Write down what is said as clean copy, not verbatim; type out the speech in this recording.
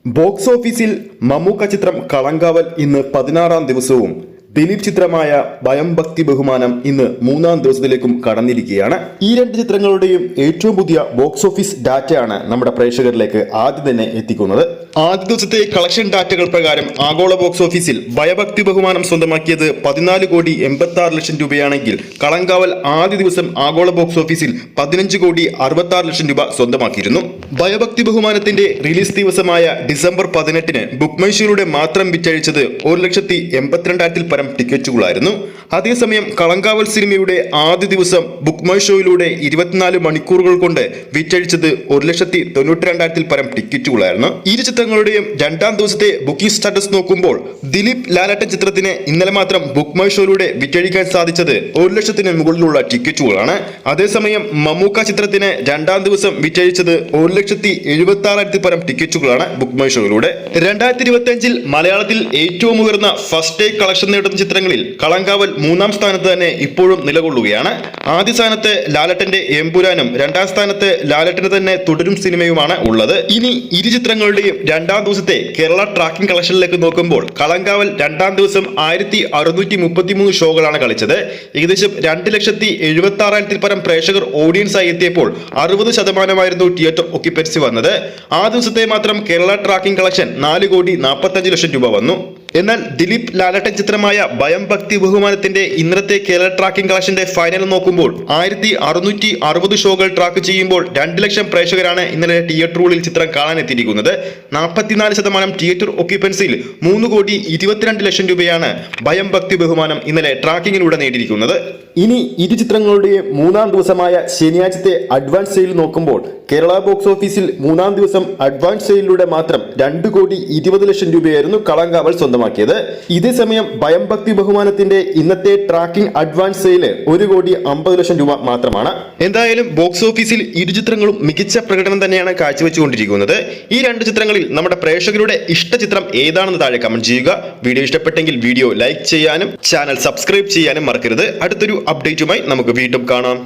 Box ഓഫീസിൽ മമ്മൂക്ക ചിത്രം കളങ്കാവൽ ഇന്ന് 16-ാം ദിവസവും ദിലീപ് ചിത്രമായ ഭയം ഭക്തി ബഹുമാനം ഇന്ന് 3-ാം ദിവസത്തിലേക്കും കടന്നിരിക്കുകയാണ്. ഈ രണ്ട് ചിത്രങ്ങളുടെയും ഏറ്റവും പുതിയ ബോക്സ് ഓഫീസ് ഡാറ്റയാണ് നമ്മുടെ പ്രേക്ഷകരിലേക്ക് ആദ്യം തന്നെ എത്തിക്കുന്നത്. ആദ്യ ദിവസത്തെ കളക്ഷൻ ഡാറ്റകൾ പ്രകാരം ആഗോള ബോക്സ് ഓഫീസിൽ ഭയഭക്തി ബഹുമാനം സ്വന്തമാക്കിയത് 14,86,00,000 രൂപയാണെങ്കിൽ കളങ്കാവൽ ആദ്യ ദിവസം ആഗോള ബോക്സ് ഓഫീസിൽ 15,66,00,000 രൂപ സ്വന്തമാക്കിയിരുന്നു. ഭയഭക്തി ബഹുമാനത്തിന്റെ റിലീസ് ദിവസമായ ഡിസംബർ 18-ന് ബുക്ക് മൈ ഷോയിലൂടെ മാത്രം വിറ്റഴിച്ചത് 1,82,000 പരം ടിക്കറ്റുകളായിരുന്നു. അതേസമയം കളങ്കാവൽ സിനിമയുടെ ആദ്യ ദിവസം ബുക്ക് മൈ ഷോയിലൂടെ 24 മണിക്കൂറുകൾ കൊണ്ട് വിറ്റഴിച്ചത് 1,92,000 പരം ടിക്കറ്റുകളായിരുന്നു. ഇരു ചിത്രങ്ങളുടെയും രണ്ടാം ദിവസത്തെ ബുക്കിംഗ് സ്റ്റാറ്റസ് നോക്കുമ്പോൾ ദിലീപ് ലാലേട്ടൻ ചിത്രത്തിന് ഇന്നലെ മാത്രം ബുക്ക് മൈ ഷോയിലൂടെ വിറ്റഴിക്കാൻ സാധിച്ചത് 1,00,000 മുകളിലുള്ള ടിക്കറ്റുകളാണ്. അതേസമയം മമ്മൂക്ക ചിത്രത്തിന് രണ്ടാം ദിവസം വിറ്റഴിച്ചത് 1,76,000 പരം ടിക്കറ്റുകളാണ് ബുക്ക് മൈ ഷോയിലൂടെ. 2025-ൽ മലയാളത്തിൽ ഏറ്റവും ഉയർന്ന ഫസ്റ്റ് ഡേ കളക്ഷൻ നേടുന്ന ചിത്രങ്ങളിൽ കളങ്കാവൽ 3-ാം സ്ഥാനത്ത് തന്നെ ഇപ്പോഴും നിലകൊള്ളുകയാണ്. ആദ്യ സ്ഥാനത്ത് ലാലേട്ടന്റെ എമ്പുരാനും രണ്ടാം സ്ഥാനത്ത് ലാലേട്ടന് തന്നെ തുടരും സിനിമയുമാണ് ഉള്ളത്. ഇനി ഇരു ചിത്രങ്ങളുടെയും രണ്ടാം ദിവസത്തെ കേരള ട്രാക്കിംഗ് കളക്ഷനിലേക്ക് നോക്കുമ്പോൾ കളങ്കാവൽ രണ്ടാം ദിവസം 1,633 ഷോകളാണ് കളിച്ചത്. ഏകദേശം 2,76,000 പരം പ്രേക്ഷകർ ഓഡിയൻസായി എത്തിയപ്പോൾ 60% തിയേറ്റർ ഒക്യുപ്പൻസി വന്നത്. ആ ദിവസത്തെ മാത്രം കേരള ട്രാക്കിംഗ് കളക്ഷൻ 4,45,00,000 രൂപ വന്നു. എന്നാൽ ദിലീപ് ലാലേട്ടൻ ചിത്രമായ ഭയം ഭക്തി ബഹുമാനത്തിന്റെ ഇന്നത്തെ കേരള ട്രാക്കിംഗ് കളക്ഷന്റെ ഫൈനൽ നോക്കുമ്പോൾ 1,660 ഷോകൾ ട്രാക്ക് ചെയ്യുമ്പോൾ 2 ലക്ഷം പ്രേക്ഷകരാണ് ഇന്നലെ തിയേറ്ററുകളിൽ ചിത്രം കാണാൻ എത്തിയിരിക്കുന്നത്. 44% തിയേറ്റർ ഒക്യുപ്പൻസിയിൽ 3,22,00,000 രൂപയാണ് ഭയം ഭക്തി ബഹുമാനം ഇന്നലെ ട്രാക്കിങ്ങിലൂടെ നേടിയിരിക്കുന്നത്. ഇനി ഇരു ചിത്രങ്ങളുടെയും 3-ാം ദിവസമായ ശനിയാഴ്ചത്തെ അഡ്വാൻസ് സെയിൽ നോക്കുമ്പോൾ കേരള ബോക്സ് ഓഫീസിൽ 3-ാം ദിവസം അഡ്വാൻസ് സെയിലിലൂടെ മാത്രം 2,20,00,000 രൂപയായിരുന്നു കളങ്കാവൽ സ്വന്തമാക്കിയത്. ഇതേസമയം ഭയം ഭക്തി ബഹുമാനത്തിന്റെ ഇന്നത്തെ ട്രാക്കിംഗ് അഡ്വാൻസ് സെയിൽ 1,50,00,000 രൂപ മാത്രമാണ്. എന്തായാലും ബോക്സ് ഓഫീസിൽ ഇരു ചിത്രങ്ങളും മികച്ച പ്രകടനം തന്നെയാണ് കാഴ്ചവെച്ചുകൊണ്ടിരിക്കുന്നത്. ഈ രണ്ട് ചിത്രങ്ങളിൽ നമ്മുടെ പ്രേക്ഷകരുടെ ഇഷ്ട ചിത്രം ഏതാണെന്ന് താഴെ കമന്റ് ചെയ്യുക. വീഡിയോ ഇഷ്ടപ്പെട്ടെങ്കിൽ വീഡിയോ ലൈക്ക് ചെയ്യാനും ചാനൽ സബ്സ്ക്രൈബ് ചെയ്യാനും മറക്കരുത്. അടുത്തൊരു അപ്ഡേറ്റുമായി നമുക്ക് വീണ്ടും കാണാം.